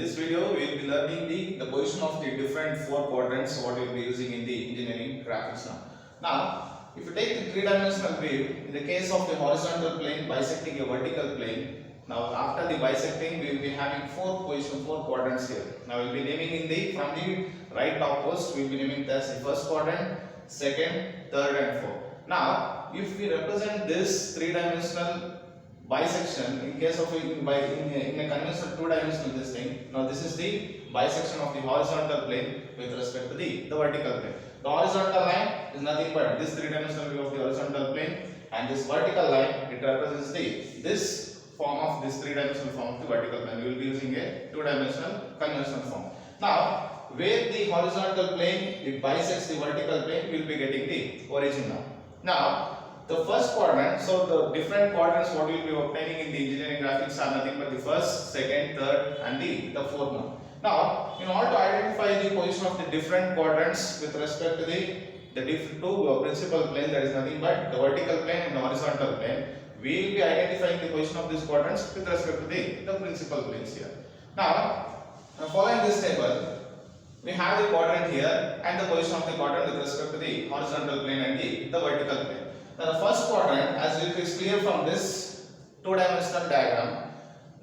this video, we will be learning the position of the different four quadrants what we will be using in the engineering graphics now. Now, if you take the three-dimensional view, in the case of the horizontal plane bisecting a vertical plane, now after the bisecting, we will be having four quadrants here. Now, we will be naming from the right topmost, we will be naming as the first quadrant, second, third and fourth. Now, if we represent this three-dimensional bisection in case of in a conventional two-dimensional this thing. Now this is the bisection of the horizontal plane with respect to the vertical plane. The horizontal line is nothing but this three-dimensional view of the horizontal plane, and this vertical line it represents this form of this three-dimensional form of the vertical plane. We will be using a two-dimensional conventional form. Now where the horizontal plane it bisects the vertical plane, we will be getting the origin now. Now the first quadrant, so the different quadrants what we will be obtaining in the engineering graphics are nothing but the first, second, third and the fourth one. Now, in order to identify the position of the different quadrants with respect to the two principal planes, that is nothing but the vertical plane and the horizontal plane, we will be identifying the position of these quadrants with respect to the principal planes here. Now, following this table, we have the quadrant here and the position of the quadrant with respect to the horizontal plane and the vertical plane. Now the first quadrant, as it is clear from this two-dimensional diagram,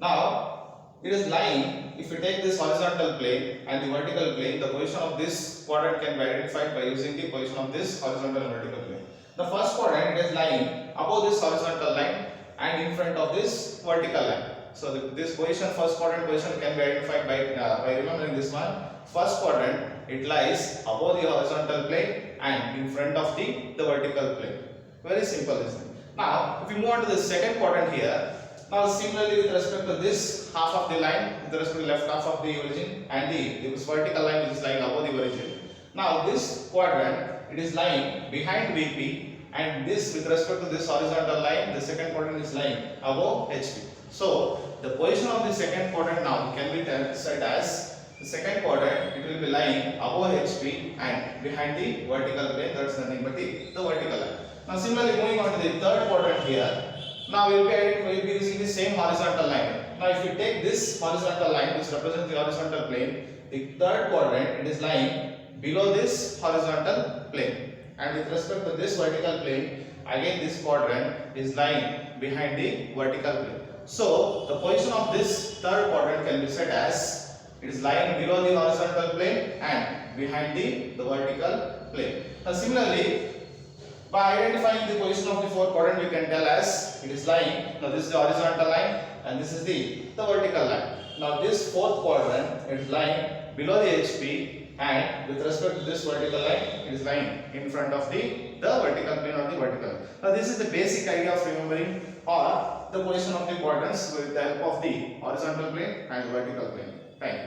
now it is lying, if you take this horizontal plane and the vertical plane, the position of this quadrant can be identified by using the position of this horizontal and vertical plane. The first quadrant it is lying above this horizontal line and in front of this vertical line. So this position, first quadrant position can be identified by remembering this one. First quadrant, it lies above the horizontal plane and in front of the vertical plane. Very simple, isn't it? Now, if we move on to the second quadrant here, now similarly with respect to this half of the line, with respect to the left half of the origin and this vertical line which is lying above the origin. Now, this quadrant, it is lying behind VP, and this with respect to this horizontal line, the second quadrant is lying above HP. So, the position of the second quadrant now can be said as the second quadrant, it will be lying above HP and behind the vertical plane, that is nothing but the vertical line. Now similarly moving on to the third quadrant here, now we will be using the same horizontal line. Now if you take this horizontal line which represents the horizontal plane, the third quadrant it is lying below this horizontal plane, and with respect to this vertical plane, again this quadrant is lying behind the vertical plane. So the position of this third quadrant can be said as it is lying below the horizontal plane and behind the vertical plane. Now similarly, by identifying the position of the fourth quadrant, we can tell as it is lying. Now this is the horizontal line and this is the vertical line. Now this fourth quadrant is lying below the HP, and with respect to this vertical line, it is lying in front of the vertical plane or the vertical line. Now this is the basic idea of remembering or the position of the quadrants with the help of the horizontal plane and vertical plane. Thank you.